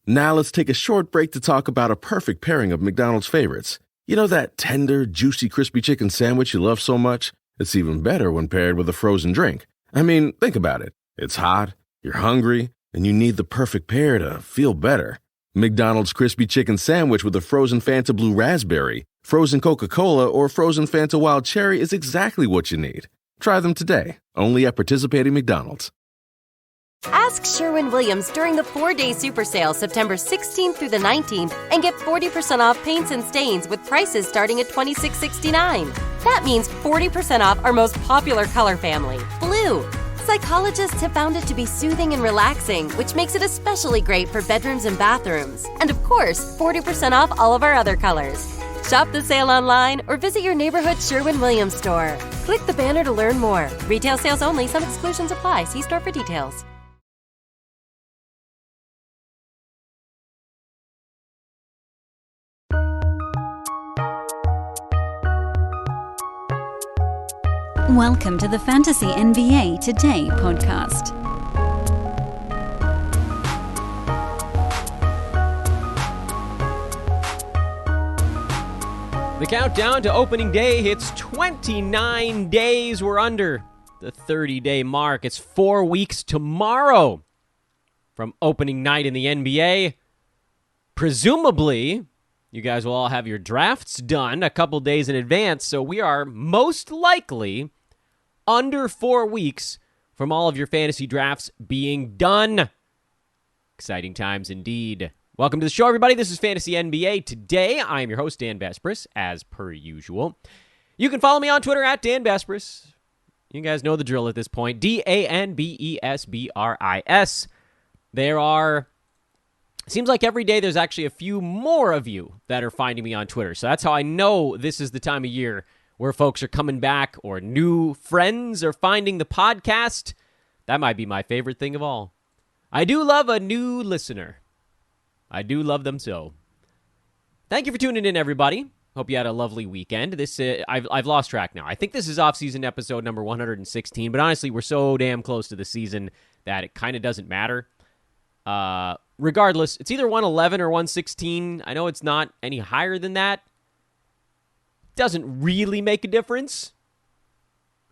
Now let's take a short break to talk about a perfect pairing of McDonald's favorites. You know that tender, juicy, crispy chicken sandwich you love so much? It's even better when paired with a frozen drink. I mean, think about it. It's hot, you're hungry, and you need the perfect pair to feel better. McDonald's crispy chicken sandwich with a frozen Fanta Blue Raspberry, frozen Coca-Cola, or frozen Fanta Wild Cherry is exactly what you need. Try them today, only at participating McDonald's. Ask Sherwin-Williams during the 4-day super sale September 16th through the 19th and get 40% off paints and stains with prices starting at $26.69. That means 40% off our most popular color family, blue. Psychologists have found it to be soothing and relaxing, which makes it especially great for bedrooms and bathrooms. And of course, 40% off all of our other colors. Shop the sale online or visit your neighborhood Sherwin-Williams store. Click the banner to learn more. Retail sales only. Some exclusions apply. See store for details. Welcome to the Fantasy NBA Today podcast. The countdown to opening day hits 29 days. We're under the 30-day mark. It's 4 weeks tomorrow from opening night in the NBA. Presumably, you guys will all have your drafts done a couple days in advance, so we are most likely under 4 weeks from all of your fantasy drafts being done. Exciting times indeed. Welcome to the show, everybody. This is Fantasy NBA. Today, I am your host, Dan Besbris, as per usual. You can follow me on Twitter at Dan Besbris. You guys know the drill at this point. DANBESBRIS. Seems like every day there's actually a few more of you that are finding me on Twitter. So that's how I know this is the time of year where folks are coming back or new friends are finding the podcast. That might be my favorite thing of all. I do love a new listener. I do love them so. Thank you for tuning in, everybody. Hope you had a lovely weekend. I've lost track now. I think this is off-season episode number 116, but honestly, we're so damn close to the season that it kind of doesn't matter. Regardless, it's either 111 or 116. I know it's not any higher than that. Doesn't really make a difference.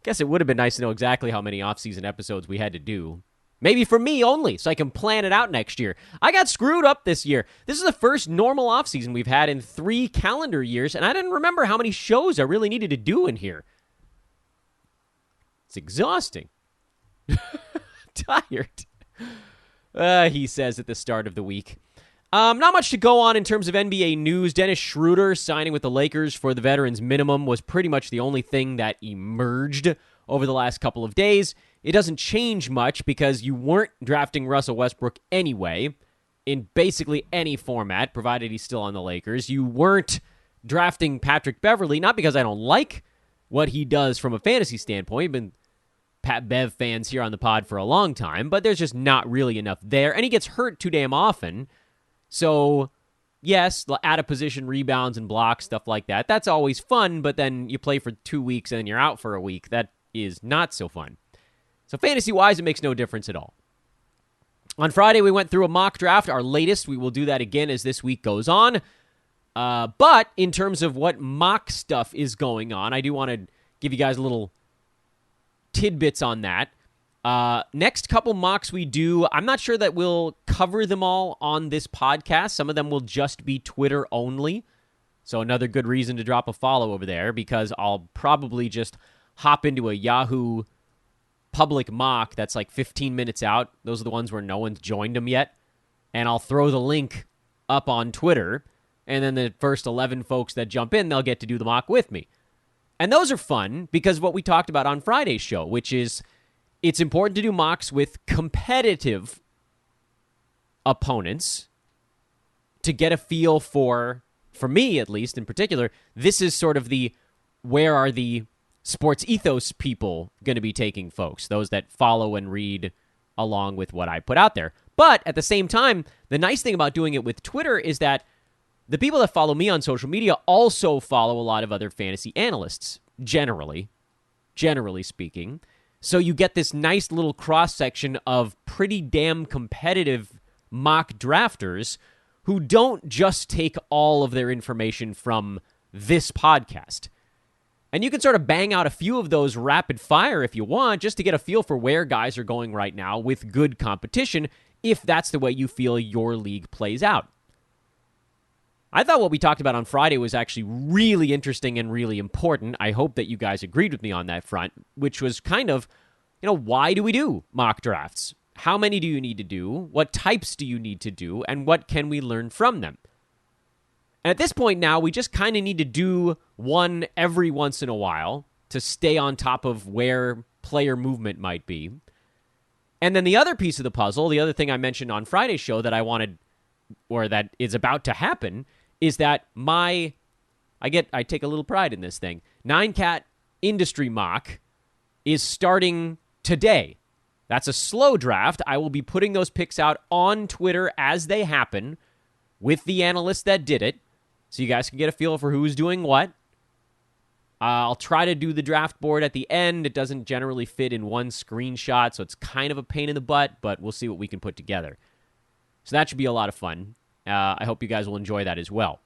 Guess it would have been nice to know exactly how many off-season episodes we had to do. Maybe for me only, so I can plan it out next year. I got screwed up this year. This is the first normal off-season we've had in 3 calendar years, and I didn't remember how many shows I really needed to do in here. It's exhausting. Tired. He says at the start of the week. Not much to go on in terms of NBA news. Dennis Schroeder signing with the Lakers for the veterans minimum was pretty much the only thing that emerged over the last couple of days. It doesn't change much because you weren't drafting Russell Westbrook anyway in basically any format, provided he's still on the Lakers. You weren't drafting Patrick Beverley, not because I don't like what he does from a fantasy standpoint. We've been Pat Bev fans here on the pod for a long time, but there's just not really enough there, and he gets hurt too damn often. So, yes, out of position rebounds and blocks, stuff like that. That's always fun, but then you play for 2 weeks and then you're out for a week. That is not so fun. So fantasy-wise, it makes no difference at all. On Friday, we went through a mock draft, our latest. We will do that again as this week goes on. But in terms of what mock stuff is going on, I do want to give you guys a little tidbits on that. Next couple mocks we do, I'm not sure that we'll cover them all on this podcast. Some of them will just be Twitter only. So another good reason to drop a follow over there, because I'll probably just hop into a Yahoo public mock that's like 15 minutes out. Those are the ones where no one's joined them yet. And I'll throw the link up on Twitter. And then the first 11 folks that jump in, they'll get to do the mock with me. And those are fun because of what we talked about on Friday's show, which is it's important to do mocks with competitive opponents to get a feel for me at least in particular, this is sort of the where are the sports ethos people going to be taking folks, those that follow and read along with what I put out there. But at the same time, the nice thing about doing it with Twitter is that the people that follow me on social media also follow a lot of other fantasy analysts, generally speaking. So you get this nice little cross-section of pretty damn competitive mock drafters who don't just take all of their information from this podcast. And you can sort of bang out a few of those rapid fire if you want, just to get a feel for where guys are going right now with good competition, if that's the way you feel your league plays out. I thought what we talked about on Friday was actually really interesting and really important. I hope that you guys agreed with me on that front, which was kind of, why do we do mock drafts? How many do you need to do? What types do you need to do? And what can we learn from them? And at this point now, we just kind of need to do one every once in a while to stay on top of where player movement might be. And then the other piece of the puzzle, the other thing I mentioned on Friday's show that I wanted, or that is about to happen, is that I take a little pride in this thing. 9Cat Industry Mock is starting today. That's a slow draft. I will be putting those picks out on Twitter as they happen with the analysts that did it, so you guys can get a feel for who's doing what. I'll try to do the draft board at the end. It doesn't generally fit in one screenshot, so it's kind of a pain in the butt, but we'll see what we can put together. So that should be a lot of fun. I hope you guys will enjoy that as well.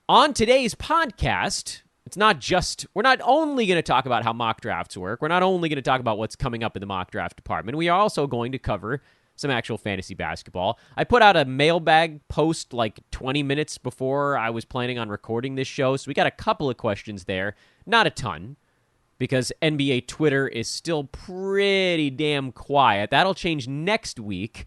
On today's podcast, we're not only going to talk about how mock drafts work. We're not only going to talk about what's coming up in the mock draft department. We are also going to cover some actual fantasy basketball. I put out a mailbag post like 20 minutes before I was planning on recording this show, so we got a couple of questions there. Not a ton, because NBA Twitter is still pretty damn quiet. That'll change next week,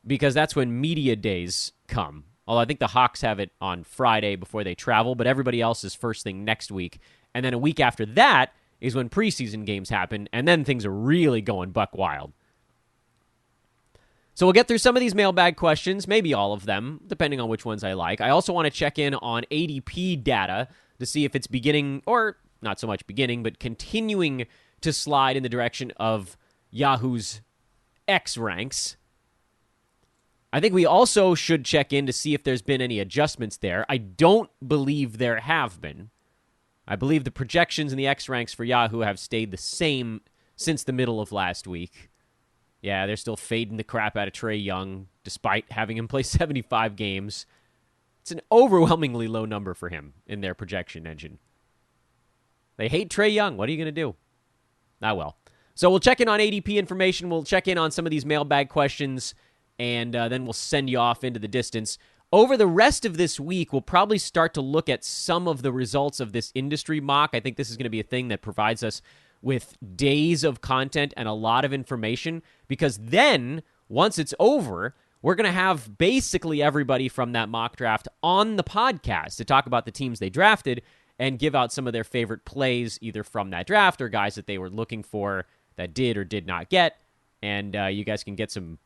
because that's when media days come. Although I think the Hawks have it on Friday before they travel, but everybody else is first thing next week. And then a week after that is when preseason games happen, and then things are really going buck wild. So we'll get through some of these mailbag questions, maybe all of them, depending on which ones I like. I also want to check in on ADP data to see if it's beginning, or not so much beginning, but continuing to slide in the direction of Yahoo's X ranks. I think we also should check in to see if there's been any adjustments there. I don't believe there have been. I believe the projections in the X ranks for Yahoo have stayed the same since the middle of last week. Yeah, they're still fading the crap out of Trae Young, despite having him play 75 games. It's an overwhelmingly low number for him in their projection engine. They hate Trae Young. What are you going to do? Ah, well. So we'll check in on ADP information. We'll check in on some of these mailbag questions, and then we'll send you off into the distance. Over the rest of this week, we'll probably start to look at some of the results of this industry mock. I think this is going to be a thing that provides us with days of content and a lot of information, because then, once it's over, we're going to have basically everybody from that mock draft on the podcast to talk about the teams they drafted and give out some of their favorite plays, either from that draft or guys that they were looking for that did or did not get. And you guys can get some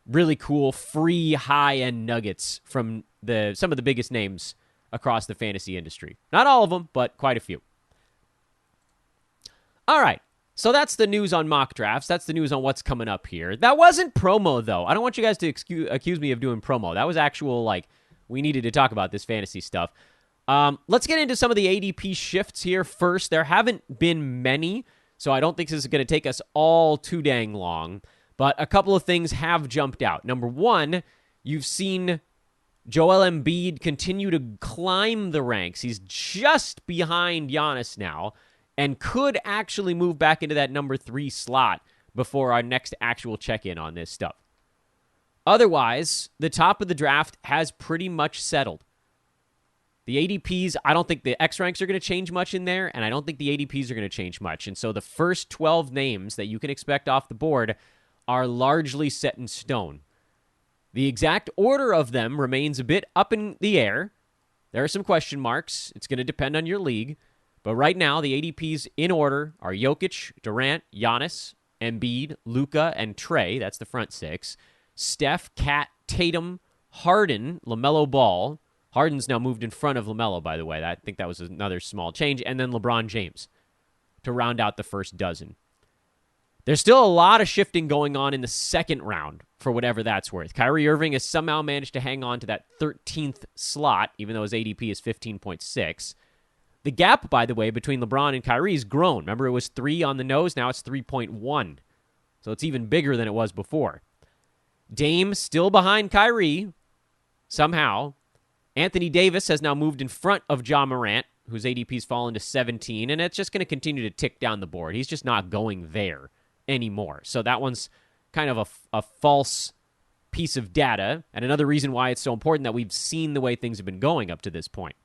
really cool, free, high-end nuggets from some of the biggest names across the fantasy industry. Not all of them, but quite a few. All right, so that's the news on mock drafts. That's the news on what's coming up here. That wasn't promo, though. I don't want you guys to accuse me of doing promo. That was actual, we needed to talk about this fantasy stuff. Let's get into some of the ADP shifts here first. There haven't been many, so I don't think this is going to take us all too dang long. But a couple of things have jumped out. Number one, you've seen Joel Embiid continue to climb the ranks. He's just behind Giannis now, and could actually move back into that number 3 slot before our next actual check-in on this stuff. Otherwise, the top of the draft has pretty much settled. The ADPs, I don't think the X ranks are going to change much in there, and I don't think the ADPs are going to change much. And so the first 12 names that you can expect off the board are largely set in stone. The exact order of them remains a bit up in the air. There are some question marks. It's going to depend on your league. But right now, the ADPs in order are Jokic, Durant, Giannis, Embiid, Luka, and Trae. That's the front 6. Steph, Kat, Tatum, Harden, LaMelo Ball. Harden's now moved in front of LaMelo, by the way. I think that was another small change. And then LeBron James to round out the first dozen. There's still a lot of shifting going on in the second round, for whatever that's worth. Kyrie Irving has somehow managed to hang on to that 13th slot, even though his ADP is 15.6. The gap, by the way, between LeBron and Kyrie has grown. Remember, it was 3 on the nose. Now it's 3.1. So it's even bigger than it was before. Dame still behind Kyrie, somehow. Anthony Davis has now moved in front of Ja Morant, whose ADP's fallen to 17, and it's just going to continue to tick down the board. He's just not going there anymore. So that one's kind of a false piece of data, and another reason why it's so important that we've seen the way things have been going up to this point.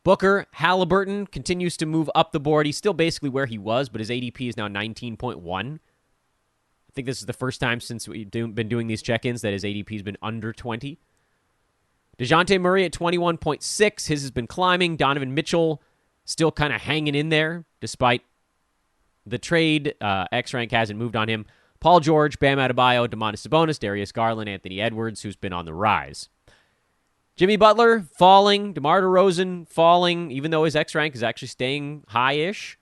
Booker, Halliburton continues to move up the board. He's still basically where he was, but his ADP is now 19.1. I think this is the first time since we've been doing these check-ins that his ADP has been under 20. DeJounte Murray at 21.6. His has been climbing. Donovan Mitchell still kind of hanging in there despite the trade. X-Rank hasn't moved on him. Paul George, Bam Adebayo, Domantas Sabonis, Darius Garland, Anthony Edwards, who's been on the rise. Jimmy Butler falling. DeMar DeRozan falling, even though his X-Rank is actually staying high-ish.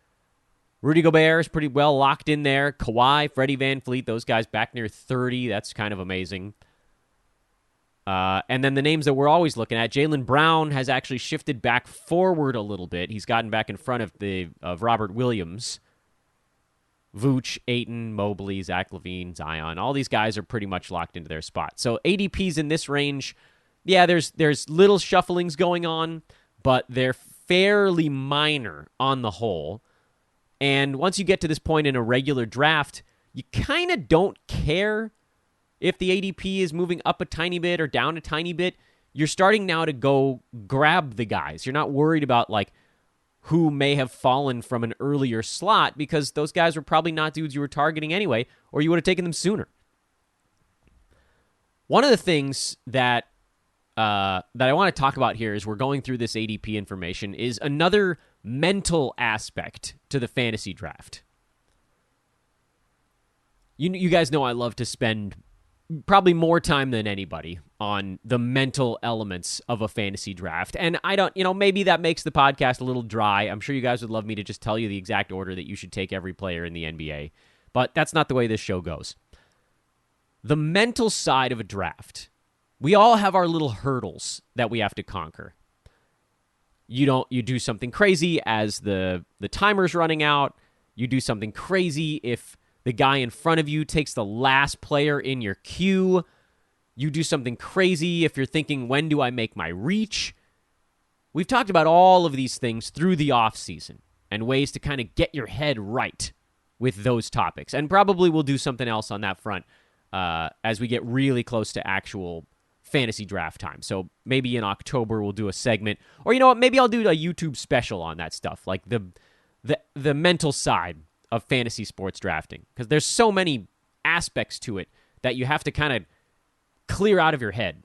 Rudy Gobert is pretty well locked in there. Kawhi, Freddie VanVleet, those guys back near 30. That's kind of amazing. And then the names that we're always looking at, Jaylen Brown has actually shifted back forward a little bit. He's gotten back in front of Robert Williams. Vooch, Ayton, Mobley, Zach LaVine, Zion. All these guys are pretty much locked into their spot. So ADPs in this range, yeah, there's little shufflings going on, but they're fairly minor on the whole. And once you get to this point in a regular draft, you kind of don't care if the ADP is moving up a tiny bit or down a tiny bit. You're starting now to go grab the guys. You're not worried about like who may have fallen from an earlier slot because those guys were probably not dudes you were targeting anyway, or you would have taken them sooner. One of the things that I want to talk about here as we're going through this ADP information is another mental aspect to the fantasy draft. You guys know I love to spend probably more time than anybody on the mental elements of a fantasy draft. And I don't, maybe that makes the podcast a little dry. I'm sure you guys would love me to just tell you the exact order that you should take every player in the NBA. But that's not the way this show goes. The mental side of a draft. We all have our little hurdles that we have to conquer. You do something crazy as the timer's running out. You do something crazy if the guy in front of you takes the last player in your queue. You do something crazy if you're thinking, when do I make my reach? We've talked about all of these things through the offseason and ways to kind of get your head right with those topics. And probably we'll do something else on that front as we get really close to actual fantasy draft time. So maybe in October we'll do a segment. Or you know what? Maybe I'll do a YouTube special on that stuff, like the mental side of fantasy sports drafting, because there's so many aspects to it that you have to kind of clear out of your head.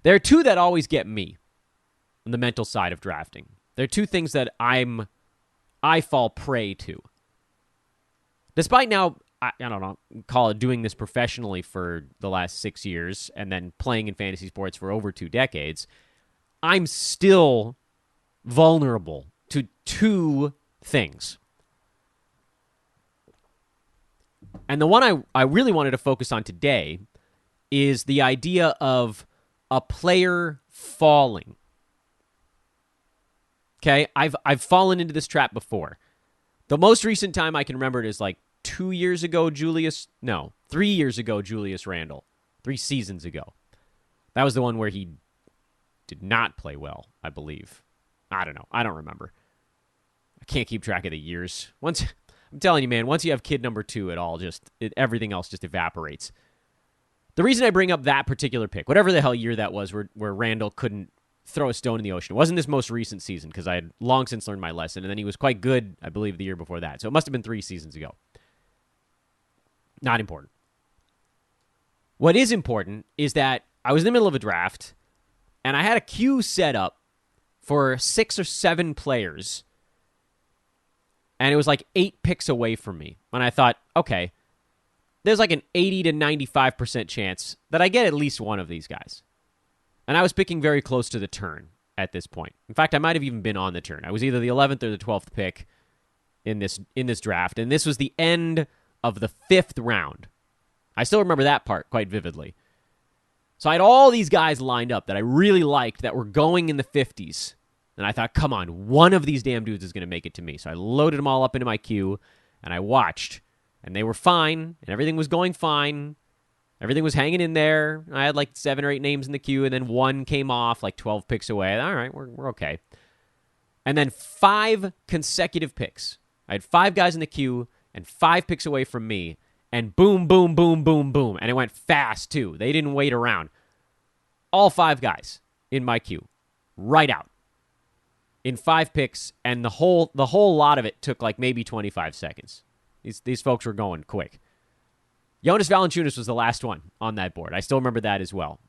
There are two that always get me on the mental side of drafting. There are two things that I fall prey to. Despite now, I don't know, call it doing this professionally for the last 6 years and then playing in fantasy sports for over 2 decades, I'm still vulnerable to two things. And the one I really wanted to focus on today is the idea of a player falling. Okay, I've fallen into this trap before. The most recent time I can remember it is like 3 years ago, Julius Randle. 3 seasons ago. That was the one where he did not play well, I believe. I don't know. I don't remember. I can't keep track of the years. I'm telling you, man, once you have kid number 2, everything else just evaporates. The reason I bring up that particular pick, whatever the hell year that was, where Randall couldn't throw a stone in the ocean, it wasn't this most recent season, because I had long since learned my lesson, and then he was quite good, I believe, the year before that. So it must have been 3 seasons ago. Not important. What is important is that I was in the middle of a draft, and I had a queue set up for 6 or 7 players, and it was like 8 picks away from me. And I thought, okay, there's like an 80 to 95% chance that I get at least one of these guys. And I was picking very close to the turn at this point. In fact, I might have even been on the turn. I was either the 11th or the 12th pick in this draft, and this was the end of the 5th round. I still remember that part quite vividly. So I had all these guys lined up that I really liked that were going in the 50s. And I thought, come on, one of these damn dudes is going to make it to me. So I loaded them all up into my queue, and I watched and they were fine, and everything was going fine. Everything was hanging in there. I had like 7 or 8 names in the queue, and then one came off like 12 picks away. All right, we're okay. And then 5 consecutive picks. I had 5 guys in the queue and 5 picks away from me, and boom, boom, boom, boom, boom. And it went fast, too. They didn't wait around. All 5 guys in my queue, right out, in 5 picks, and the whole lot of it took like maybe 25 seconds. These folks were going quick. Jonas Valanciunas was the last one on that board. I still remember that as well.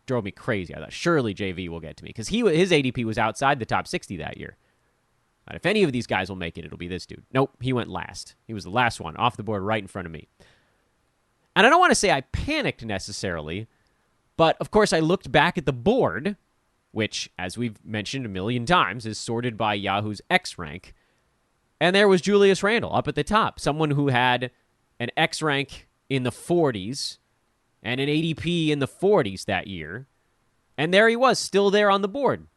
Drove me crazy. I thought, surely JV will get to me, because his ADP was outside the top 60 that year. But if any of these guys will make it, it'll be this dude. Nope, he went last. He was the last one off the board right in front of me. And I don't want to say I panicked necessarily, but of course I looked back at the board, which, as we've mentioned a million times, is sorted by Yahoo's X rank, and there was Julius Randle up at the top, someone who had an X rank in the 40s and an ADP in the 40s that year. And there he was, still there on the board.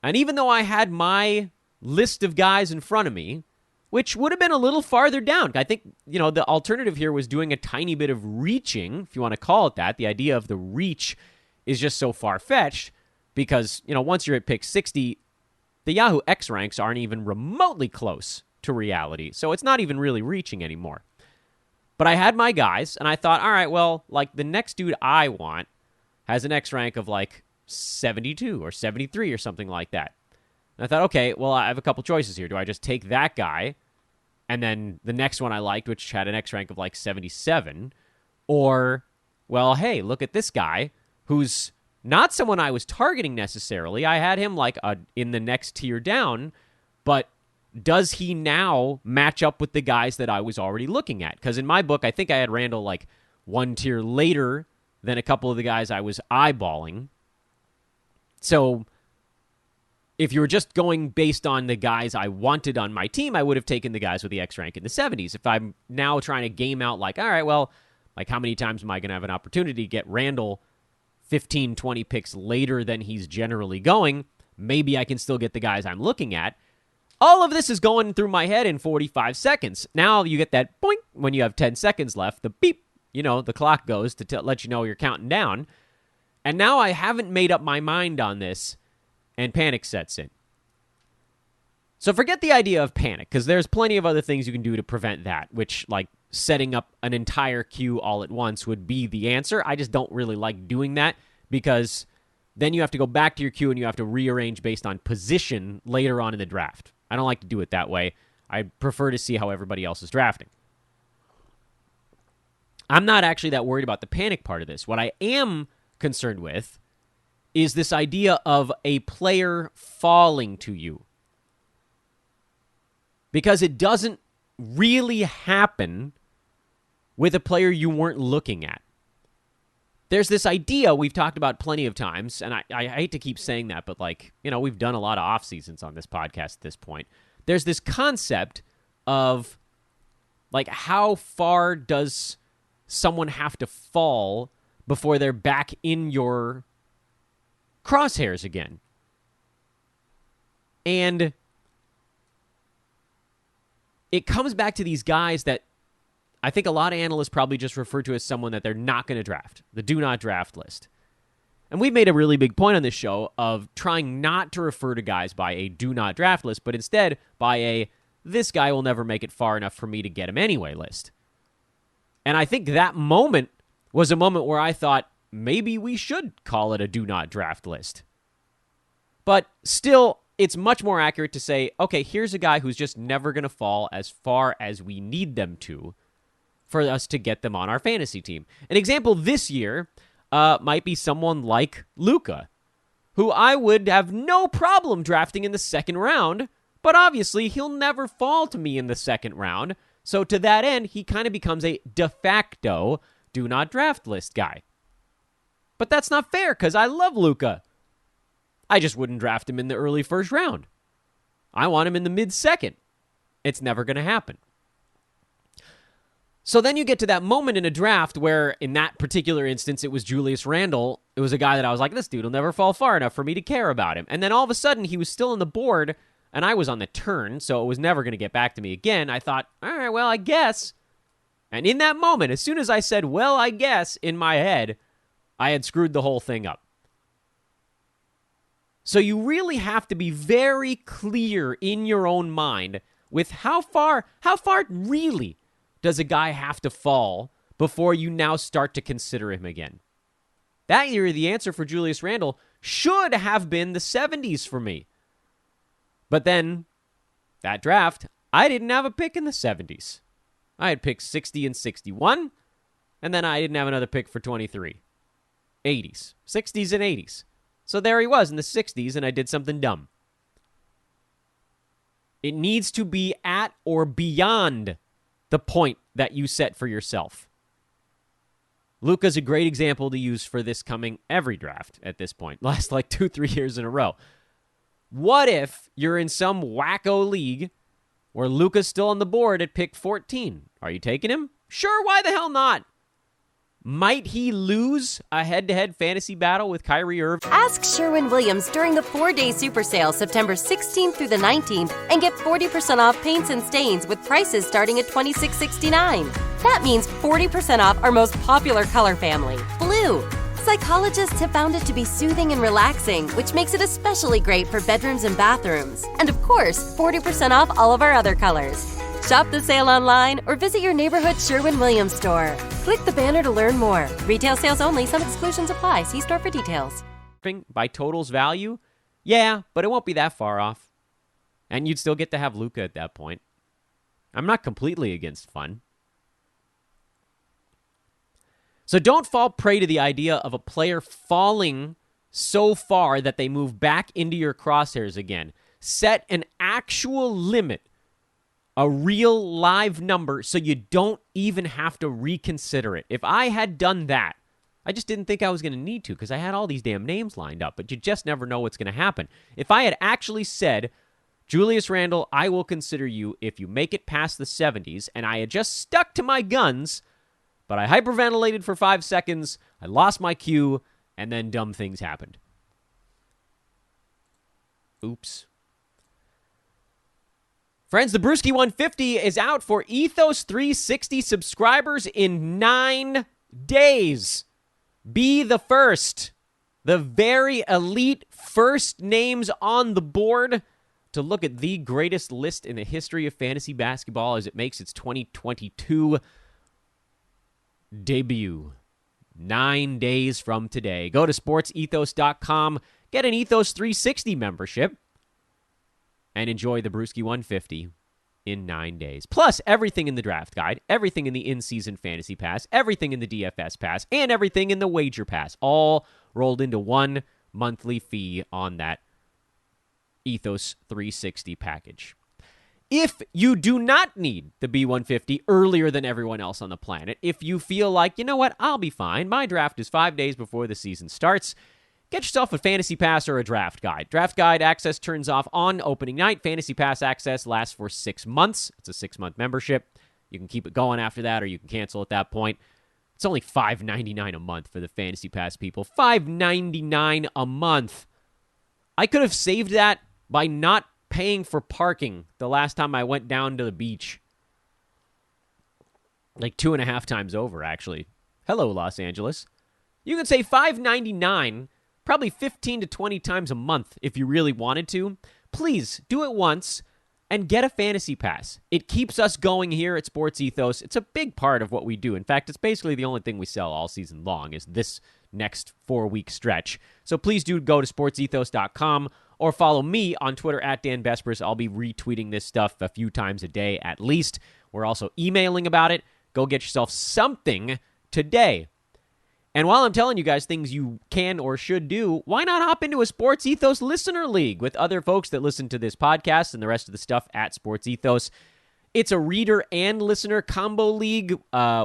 And even though I had my list of guys in front of me, which would have been a little farther down, I think, the alternative here was doing a tiny bit of reaching, if you want to call it that. The idea of the reach is just so far-fetched because, once you're at pick 60, the Yahoo X ranks aren't even remotely close to reality. So it's not even really reaching anymore. But I had my guys, and I thought, all right, well, like the next dude I want has an X rank of like 72 or 73 or something like that. And I thought, okay, well, I have a couple choices here. Do I just take that guy and then the next one I liked, which had an X rank of like 77? Or, well, hey, look at this guy who's not someone I was targeting necessarily. I had him like in the next tier down, but does he now match up with the guys that I was already looking at? Because in my book, I think I had Randall like 1 tier later than a couple of the guys I was eyeballing. So if you were just going based on the guys I wanted on my team, I would have taken the guys with the X rank in the 70s. If I'm now trying to game out like, all right, well, like how many times am I going to have an opportunity to get Randall 15, 20 picks later than he's generally going? Maybe I can still get the guys I'm looking at. All of this is going through my head in 45 seconds. Now you get that boink when you have 10 seconds left. The beep, the clock goes to let you know you're counting down. And now I haven't made up my mind on this, and panic sets in. So forget the idea of panic, because there's plenty of other things you can do to prevent that, which, like, setting up an entire queue all at once would be the answer. I just don't really like doing that, because then you have to go back to your queue and you have to rearrange based on position later on in the draft. I don't like to do it that way. I prefer to see how everybody else is drafting. I'm not actually that worried about the panic part of this. What I am concerned with is this idea of a player falling to you. Because it doesn't really happen with a player you weren't looking at. There's this idea we've talked about plenty of times, and I hate to keep saying that, but we've done a lot of off seasons on this podcast at this point. There's this concept of how far does someone have to fall before they're back in your crosshairs again? And it comes back to these guys that I think a lot of analysts probably just refer to as someone that they're not going to draft, the do not draft list. And we've made a really big point on this show of trying not to refer to guys by a do not draft list, but instead by a this guy will never make it far enough for me to get him anyway list. And I think that moment was a moment where I thought maybe we should call it a do not draft list. But still, it's much more accurate to say, okay, here's a guy who's just never going to fall as far as we need them to for us to get them on our fantasy team. An example this year might be someone like Luka, who I would have no problem drafting in the second round, but obviously he'll never fall to me in the second round. So to that end, he kind of becomes a de facto do not draft list guy. But that's not fair because I love Luka. I just wouldn't draft him in the early first round. I want him in the mid-second. It's never going to happen. So then you get to that moment in a draft where, in that particular instance, it was Julius Randle. It was a guy that I was like, this dude will never fall far enough for me to care about him. And then all of a sudden, he was still on the board, and I was on the turn, so it was never going to get back to me again. I thought, all right, well, I guess And in that moment, as soon as I said, well, I guess, in my head, I had screwed the whole thing up. So you really have to be very clear in your own mind with how far really does a guy have to fall before you now start to consider him again. That year, the answer for Julius Randle should have been the 70s for me. But then, that draft, I didn't have a pick in the 70s. I had picked 60 and 61, and then I didn't have another pick for 23. 80s. 60s and 80s. So there he was in the 60s, and I did something dumb. It needs to be at or beyond the point that you set for yourself. Luka's a great example to use for this coming every draft at this point. Last 2-3 years in a row. What if you're in some wacko league where Luka's still on the board at pick 14? Are you taking him? Sure, why the hell not? Might he lose a head-to-head fantasy battle with Kyrie Irving? Ask Sherwin-Williams during the 4-day super sale September 16th through the 19th and get 40% off paints and stains with prices starting at $26.69. That means 40% off our most popular color family, blue. Psychologists have found it to be soothing and relaxing, which makes it especially great for bedrooms and bathrooms. And of course, 40% off all of our other colors. Shop the sale online or visit your neighborhood Sherwin-Williams store. Click the banner to learn more. Retail sales only. Some exclusions apply. See store for details. By totals value? Yeah, but it won't be that far off. And you'd still get to have Luka at that point. I'm not completely against fun. So don't fall prey to the idea of a player falling so far that they move back into your crosshairs again. Set an actual limit. A real live number so you don't even have to reconsider it. If I had done that, I just didn't think I was going to need to because I had all these damn names lined up, but you just never know what's going to happen. If I had actually said, Julius Randle, I will consider you if you make it past the 70s, and I had just stuck to my guns, but I hyperventilated for 5 seconds, I lost my cue, and then dumb things happened. Oops. Friends, the Brewski 150 is out for Ethos 360 subscribers in 9 days. Be the first, the very elite first names on the board to look at the greatest list in the history of fantasy basketball as it makes its 2022 debut. 9 days from today. Go to sportsethos.com, get an Ethos 360 membership, and enjoy the Brewski 150 in 9 days. Plus, everything in the draft guide, everything in the in-season fantasy pass, everything in the DFS pass, and everything in the wager pass, all rolled into one monthly fee on that Ethos 360 package. If you do not need the B150 earlier than everyone else on the planet, if you feel like, you know what, I'll be fine, my draft is 5 days before the season starts, get yourself a Fantasy Pass or a Draft Guide. Draft Guide access turns off on opening night. Fantasy Pass access lasts for 6 months. It's a 6-month membership. You can keep it going after that, or you can cancel at that point. It's only $5.99 a month for the Fantasy Pass people. $5.99 a month. I could have saved that by not paying for parking the last time I went down to the beach. 2.5 times over, actually. Hello, Los Angeles. You could save $5.99 probably 15 to 20 times a month if you really wanted to. Please do it once and get a Fantasy Pass. It keeps us going here at Sports Ethos. It's a big part of what we do. In fact, it's basically the only thing we sell all season long is this next 4-week stretch. So please do go to sportsethos.com or follow me on Twitter at Dan Bespers. I'll be retweeting this stuff a few times a day at least. We're also emailing about it. Go get yourself something today. And while I'm telling you guys things you can or should do, why not hop into a Sports Ethos Listener League with other folks that listen to this podcast and the rest of the stuff at Sports Ethos? It's a reader and listener combo league.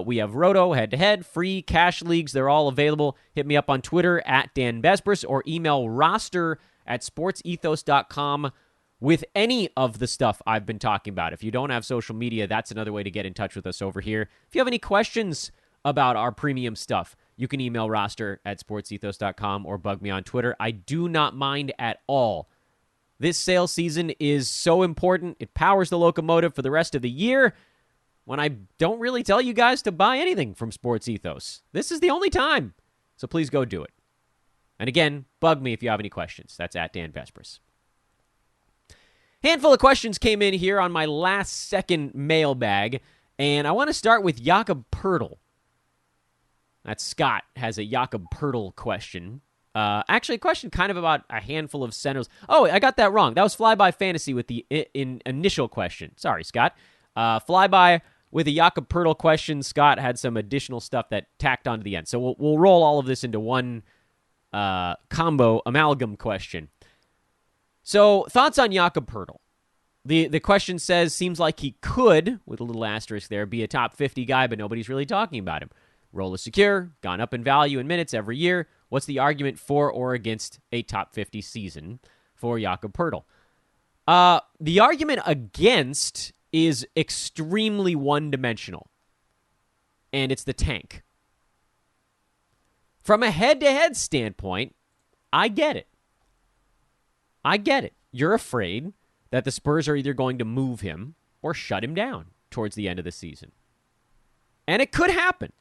We have Roto, head-to-head, free cash leagues. They're all available. Hit me up on Twitter at Dan Bespers or email roster@sportsethos.com with any of the stuff I've been talking about. If you don't have social media, that's another way to get in touch with us over here. If you have any questions about our premium stuff, you can email roster@sportsethos.com or bug me on Twitter. I do not mind at all. This sales season is so important. It powers the locomotive for the rest of the year. when I don't really tell you guys to buy anything from Sports Ethos. This is the only time. So please go do it. And again, bug me if you have any questions. That's at Dan Vespris. Handful of questions came in here on my last second mailbag, and I want to start with Jakob Poeltl. That's Scott has a Jakob Poeltl question. Actually, a question kind of about a handful of centers. Oh, I got that wrong. That was Flyby Fantasy with the initial question. Sorry, Scott. Flyby with a Jakob Poeltl question. Scott had some additional stuff that tacked onto the end. So we'll roll all of this into one combo amalgam question. So, thoughts on Jakob Poeltl? The question says, seems like he could, with a little asterisk there, be a top 50 guy, but nobody's really talking about him. Role is secure, gone up in value in minutes every year. What's the argument for or against a top 50 season for Jakob Poeltl? The argument against is extremely one-dimensional, and it's the tank. From a head-to-head standpoint, I get it. You're afraid that the Spurs are either going to move him or shut him down towards the end of the season. And it could happen.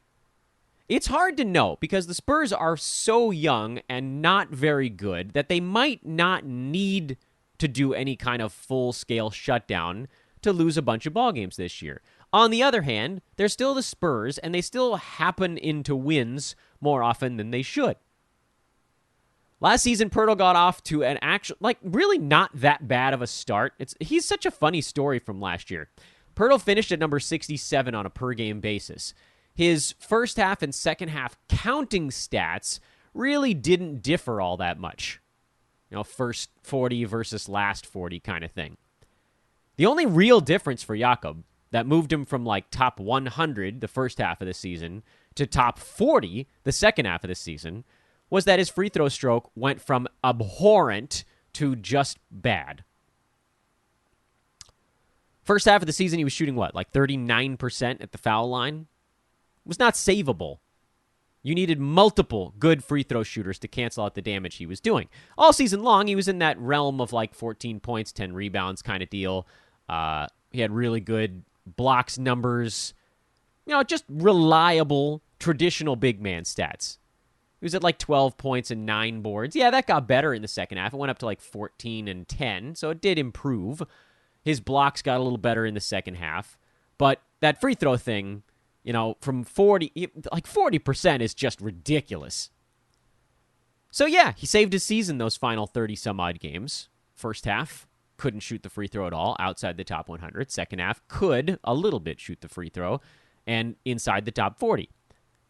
It's hard to know because the Spurs are so young and not very good that they might not need to do any kind of full-scale shutdown to lose a bunch of ball games this year. On the other hand, they're still the Spurs, and they still happen into wins more often than they should. Last season, Poeltl got off to an really not that bad of a start. He's such a funny story from last year. Poeltl finished at number 67 on a per-game basis. His first half and second half counting stats really didn't differ all that much. First 40 versus last 40 kind of thing. The only real difference for Jakob that moved him from top 100 the first half of the season to top 40 the second half of the season was that his free throw stroke went from abhorrent to just bad. First half of the season, he was shooting 39% at the foul line? It was not savable. You needed multiple good free throw shooters to cancel out the damage he was doing. All season long, he was in that realm of 14 points, 10 rebounds kind of deal. He had really good blocks numbers. Just reliable, traditional big man stats. He was at 12 points and 9 boards. Yeah, that got better in the second half. It went up to 14 and 10, so it did improve. His blocks got a little better in the second half. But that free throw thing, from 40% is just ridiculous. So yeah, he saved his season those final 30-some-odd games. First half, couldn't shoot the free throw at all outside the top 100. Second half, could a little bit shoot the free throw and inside the top 40.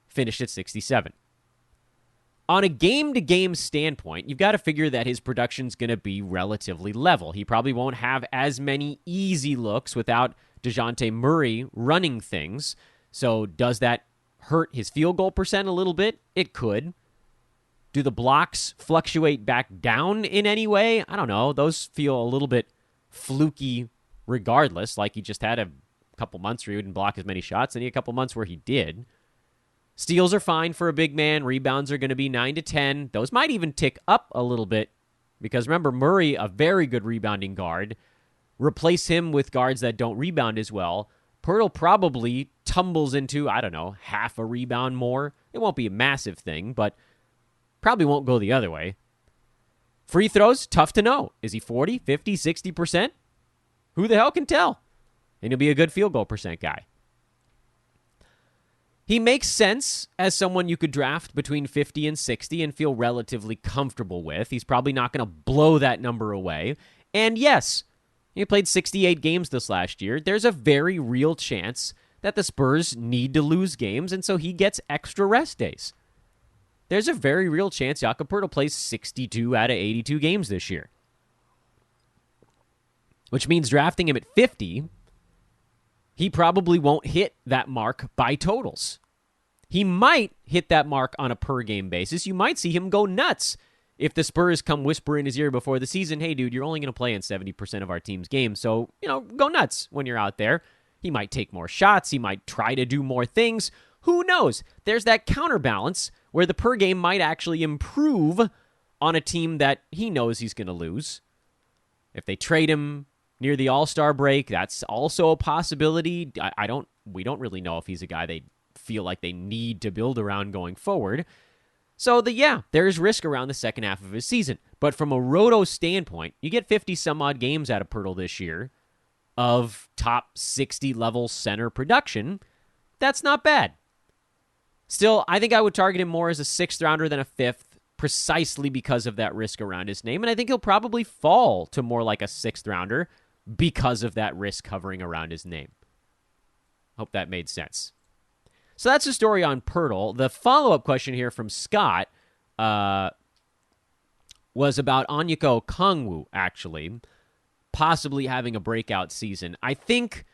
Finished at 67. On a game-to-game standpoint, you've got to figure that his production's going to be relatively level. He probably won't have as many easy looks without DeJounte Murray running things. So does that hurt his field goal percent a little bit? It could. Do the blocks fluctuate back down in any way? I don't know. Those feel a little bit fluky regardless. He just had a couple months where he didn't block as many shots, and he had a couple months where he did. Steals are fine for a big man. Rebounds are going to be 9 to 10. Those might even tick up a little bit because remember, Murray, a very good rebounding guard. Replace him with guards that don't rebound as well. Poeltl probably tumbles into, half a rebound more. It won't be a massive thing, but probably won't go the other way. Free throws, tough to know. Is he 40, 50, 60%? Who the hell can tell? And he'll be a good field goal percent guy. He makes sense as someone you could draft between 50 and 60 and feel relatively comfortable with. He's probably not going to blow that number away. And yes, he played 68 games this last year. There's a very real chance that the Spurs need to lose games, and so he gets extra rest days. There's a very real chance Jakob Poeltl plays 62 out of 82 games this year. Which means drafting him at 50, he probably won't hit that mark by totals. He might hit that mark on a per-game basis. You might see him go nuts if the Spurs come whisper in his ear before the season, hey, dude, you're only going to play in 70% of our team's games, so, go nuts when you're out there. He might take more shots. He might try to do more things. Who knows? There's that counterbalance where the per game might actually improve on a team that he knows he's going to lose. If they trade him near the All-Star break, that's also a possibility. I don't we don't really know if he's a guy they feel like they need to build around going forward. So, there's risk around the second half of his season. But from a roto standpoint, you get 50-some-odd games out of Poeltl this year of top 60-level center production. That's not bad. Still, I think I would target him more as a 6th rounder than a 5th, precisely because of that risk around his name. And I think he'll probably fall to more like a 6th rounder because of that risk hovering around his name. Hope that made sense. So that's the story on Poeltl. The follow-up question here from Scott was about Onyeka Okongwu, actually, possibly having a breakout season. I think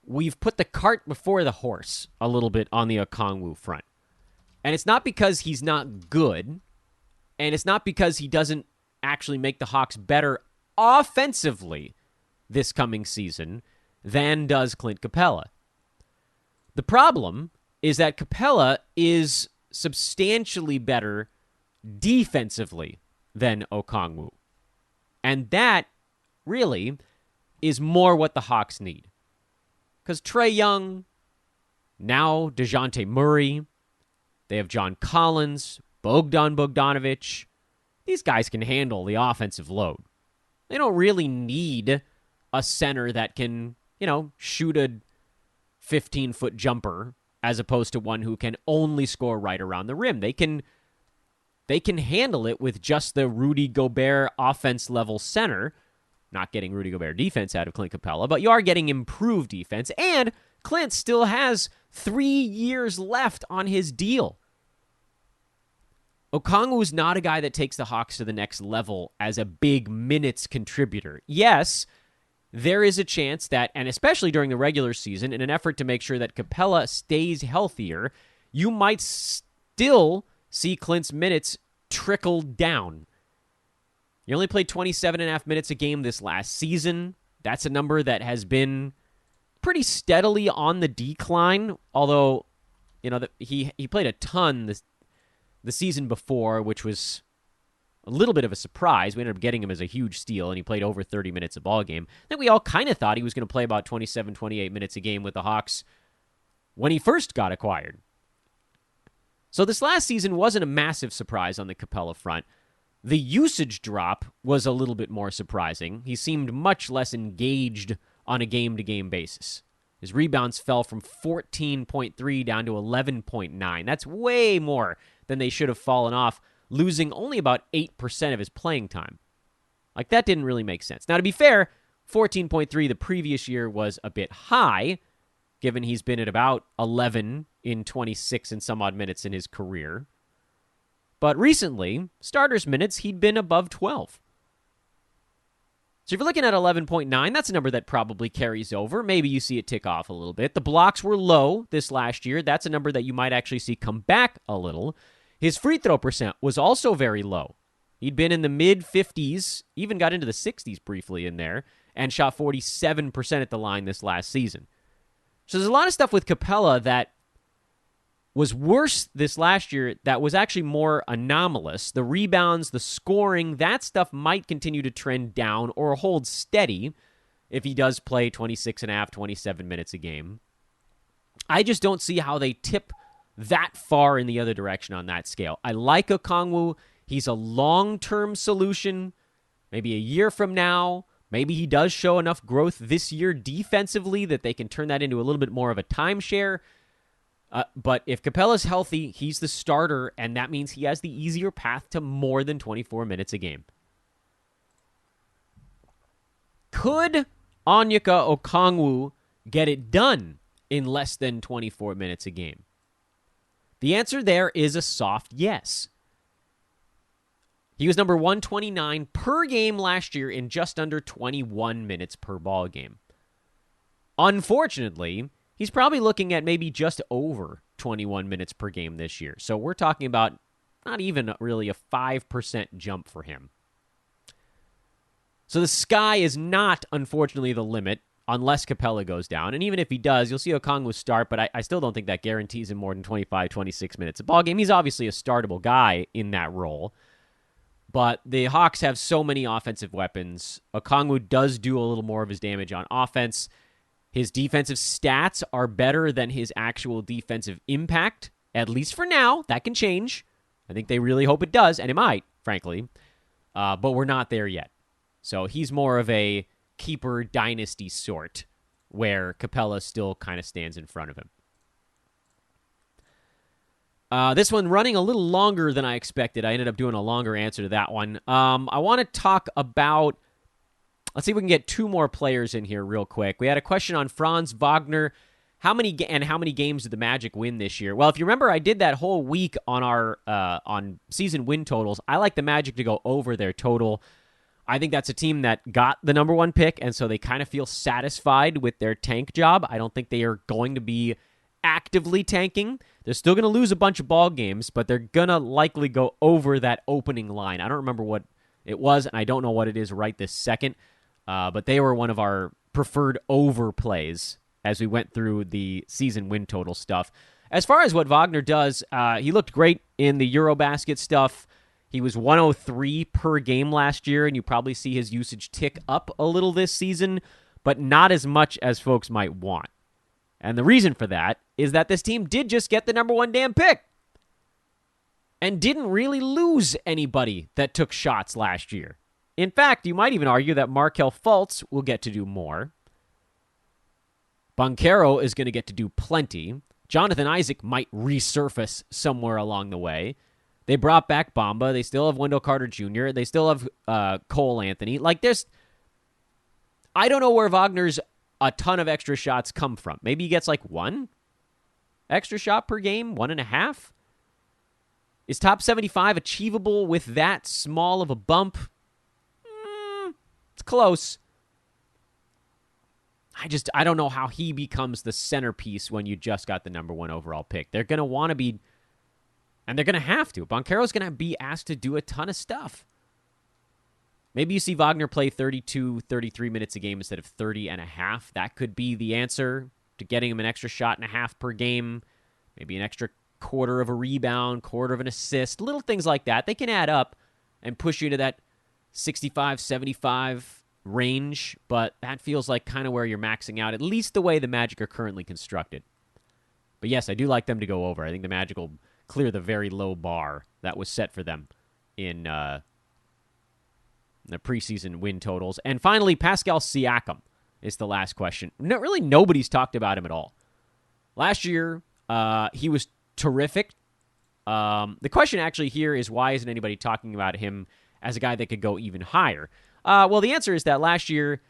we've put the cart before the horse a little bit on the Okongwu front. And it's not because he's not good, and it's not because he doesn't actually make the Hawks better offensively this coming season than does Clint Capella. The problem is that Capella is substantially better defensively than Okongwu. And that really is more what the Hawks need. Because Trae Young, now DeJounte Murray, they have John Collins, Bogdan Bogdanovic. These guys can handle the offensive load. They don't really need a center that can, shoot a 15-foot jumper as opposed to one who can only score right around the rim. They can handle it with just the Rudy Gobert offense-level center. Not getting Rudy Gobert defense out of Clint Capella, but you are getting improved defense. And Clint still has 3 years left on his deal. Okongwu is not a guy that takes the Hawks to the next level as a big minutes contributor. Yes, there is a chance that, and especially during the regular season, in an effort to make sure that Capella stays healthier, you might still see Clint's minutes trickle down. He only played 27.5 minutes a game this last season. That's a number that has been pretty steadily on the decline, although, he played a ton the season before, which was a little bit of a surprise. We ended up getting him as a huge steal, and he played over 30 minutes a ball game. I think we all kind of thought he was going to play about 27, 28 minutes a game with the Hawks when he first got acquired. So this last season wasn't a massive surprise on the Capella front. The usage drop was a little bit more surprising. He seemed much less engaged on a game-to-game basis. His rebounds fell from 14.3 down to 11.9. That's way more than they should have fallen off, losing only about 8% of his playing time. Like, that didn't really make sense. Now, to be fair, 14.3 the previous year was a bit high, given he's been at about 11 in 26 and some odd minutes in his career. But recently, starters minutes, he'd been above 12. So if you're looking at 11.9, that's a number that probably carries over. Maybe you see it tick off a little bit. The blocks were low this last year. That's a number that you might actually see come back a little. His free throw percent was also very low. He'd been in the mid-50s, even got into the 60s briefly in there, and shot 47% at the line this last season. So there's a lot of stuff with Capella that was worse this last year that was actually more anomalous. The rebounds, the scoring, that stuff might continue to trend down or hold steady if he does play 26.5, 27 minutes a game. I just don't see how they tip that far in the other direction on that scale. I like Okongwu. He's a long-term solution. Maybe a year from now, maybe he does show enough growth this year defensively that they can turn that into a little bit more of a timeshare. But if Capella's healthy, he's the starter, and that means he has the easier path to more than 24 minutes a game. Could Onyeka Okongwu get it done in less than 24 minutes a game? The answer there is a soft yes. He was number 129 per game last year in just under 21 minutes per ball game. Unfortunately, he's probably looking at maybe just over 21 minutes per game this year. So we're talking about not even really a 5% jump for him. So the sky is not, unfortunately, the limit unless Capella goes down. And even if he does, you'll see Okongwu start, but I still don't think that guarantees him more than 25, 26 minutes a ball game. He's obviously a startable guy in that role. But the Hawks have so many offensive weapons. Okongwu does do a little more of his damage on offense. His defensive stats are better than his actual defensive impact, at least for now. That can change. I think they really hope it does, and it might, frankly. But we're not there yet. So he's more of a keeper dynasty sort, where Capella still kind of stands in front of him. This one running a little longer than I expected. I ended up doing a longer answer to that one. I want to talk about... Let's see if we can get two more players in here real quick. We had a question on Franz Wagner. How many games did the Magic win this year? Well, if you remember, I did that whole week on our on season win totals. I like the Magic to go over their total. I think that's a team that got the number one pick, and so they kind of feel satisfied with their tank job. I don't think they are going to be actively tanking. They're still going to lose a bunch of ball games, but they're going to likely go over that opening line. I don't remember what it was, and I don't know what it is right this second. But they were one of our preferred overplays as we went through the season win total stuff. As far as what Wagner does, he looked great in the Eurobasket stuff. He was 103 per game last year, and you probably see his usage tick up a little this season, but not as much as folks might want. And the reason for that is that this team did just get the number one damn pick and didn't really lose anybody that took shots last year. In fact, you might even argue that Markelle Fultz will get to do more. Banchero is going to get to do plenty. Jonathan Isaac might resurface somewhere along the way. They brought back Bamba. They still have Wendell Carter Jr. They still have Cole Anthony. I don't know where Wagner's a ton of extra shots come from. Maybe he gets like one extra shot per game, 1.5. Is top 75 achievable with that small of a bump? It's close. I don't know how he becomes the centerpiece when you just got the number one overall pick. They're going to want to be, and they're going to have to. Banchero's going to be asked to do a ton of stuff. Maybe you see Wagner play 32, 33 minutes a game instead of 30.5. That could be the answer to getting him an extra shot and a half per game. Maybe an extra quarter of a rebound, quarter of an assist. Little things like that. They can add up and push you to that 65, 75 range, but that feels like kind of where you're maxing out, at least the way the Magic are currently constructed. But yes, I do like them to go over. I think the Magic will clear the very low bar that was set for them in the preseason win totals. And finally, Pascal Siakam is the last question. Really, nobody's talked about him at all. Last year, he was terrific. The question actually here is, why isn't anybody talking about him as a guy that could go even higher? Well, the answer is that last year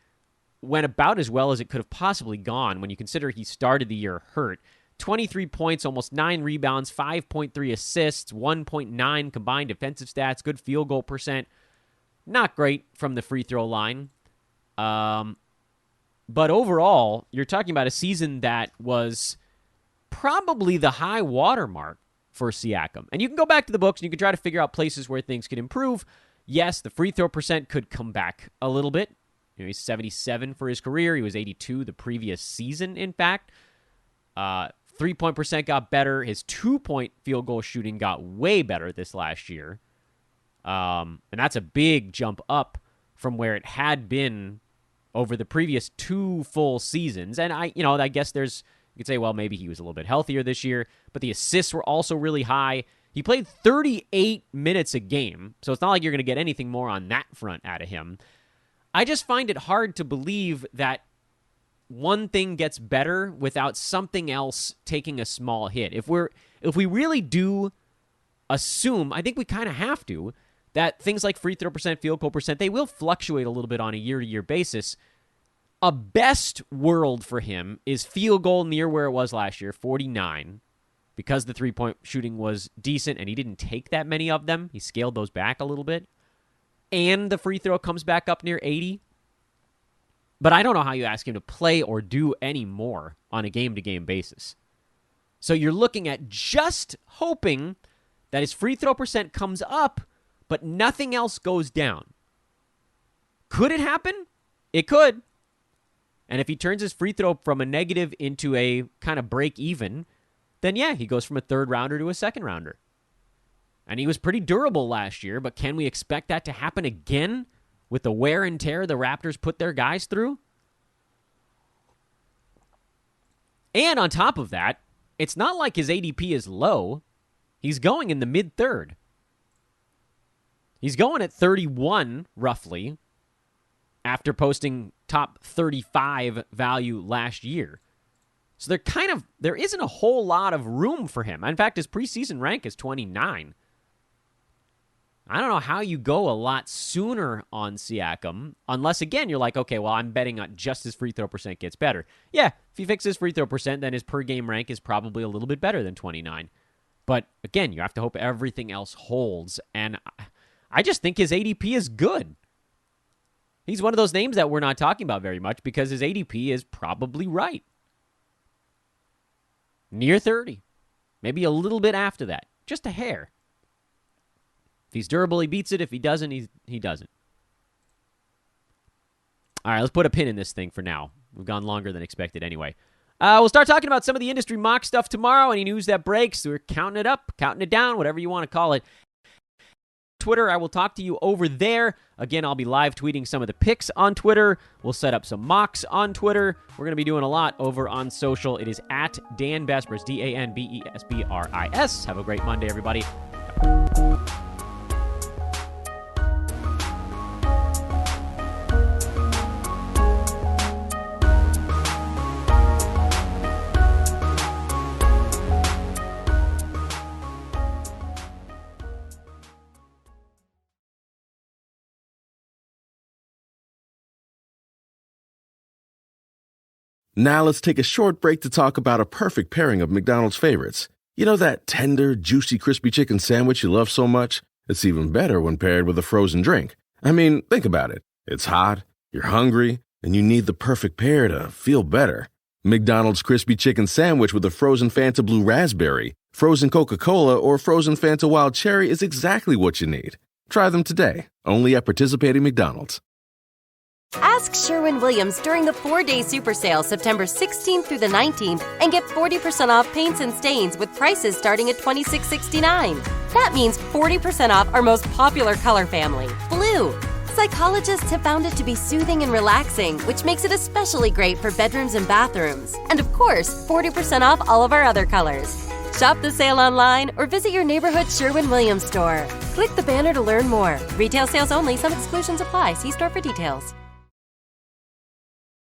went about as well as it could have possibly gone when you consider he started the year hurt. 23 points, almost 9 rebounds, 5.3 assists, 1.9 combined defensive stats, good field goal percent. Not great from the free throw line. But overall, you're talking about a season that was probably the high watermark for Siakam. And you can go back to the books and you can try to figure out places where things could improve. Yes, the free throw percent could come back a little bit. He's 77 for his career. He was 82 the previous season, in fact. 3-point percent got better. His 2-point field goal shooting got way better this last year. And that's a big jump up from where it had been over the previous 2 full seasons. And I guess you could say, well, maybe he was a little bit healthier this year, but the assists were also really high. He played 38 minutes a game, so it's not like you're going to get anything more on that front out of him. I just find it hard to believe that one thing gets better without something else taking a small hit. If we really do assume, I think we kind of have to, that things like free throw percent, field goal percent, they will fluctuate a little bit on a year-to-year basis. A best world for him is field goal near where it was last year, 49, because the 3-point shooting was decent and he didn't take that many of them. He scaled those back a little bit. And the free throw comes back up near 80. But I don't know how you ask him to play or do any more on a game-to-game basis. So you're looking at just hoping that his free throw percent comes up, but nothing else goes down. Could it happen? It could. And if he turns his free throw from a negative into a kind of break even, then yeah, he goes from a third rounder to a second rounder. And he was pretty durable last year, but can we expect that to happen again with the wear and tear the Raptors put their guys through? And on top of that, it's not like his ADP is low. He's going in the mid-third. He's going at 31, roughly, after posting top 35 value last year. So there isn't a whole lot of room for him. In fact, his preseason rank is 29. I don't know how you go a lot sooner on Siakam, unless, again, you're like, okay, well, I'm betting on just his free throw percent gets better. Yeah, if he fixes free throw percent, then his per-game rank is probably a little bit better than 29. But, again, you have to hope everything else holds. And I just think his ADP is good. He's one of those names that we're not talking about very much because his ADP is probably right. Near 30. Maybe a little bit after that. Just a hair. If he's durable, he beats it. If he doesn't, he doesn't. All right, let's put a pin in this thing for now. We've gone longer than expected anyway. We'll start talking about some of the industry mock stuff tomorrow. Any news that breaks, we're counting it up, counting it down, whatever you want to call it. Twitter, I will talk to you over there. Again, I'll be live tweeting some of the picks on Twitter. We'll set up some mocks on Twitter. We're going to be doing a lot over on social. It is at Dan Besbris, DanBesbris. Have a great Monday, everybody. Now let's take a short break to talk about a perfect pairing of McDonald's favorites. You know that tender, juicy, crispy chicken sandwich you love so much? It's even better when paired with a frozen drink. I mean, think about it. It's hot, you're hungry, and you need the perfect pair to feel better. McDonald's crispy chicken sandwich with a frozen Fanta Blue Raspberry, frozen Coca-Cola, or frozen Fanta Wild Cherry is exactly what you need. Try them today, only at participating McDonald's. Ask Sherwin-Williams during the 4-day super sale September 16th through the 19th and get 40% off paints and stains with prices starting at $26.69. That means 40% off our most popular color family, blue. Psychologists have found it to be soothing and relaxing, which makes it especially great for bedrooms and bathrooms. And of course, 40% off all of our other colors. Shop the sale online or visit your neighborhood Sherwin-Williams store. Click the banner to learn more. Retail sales only. Some exclusions apply. See store for details.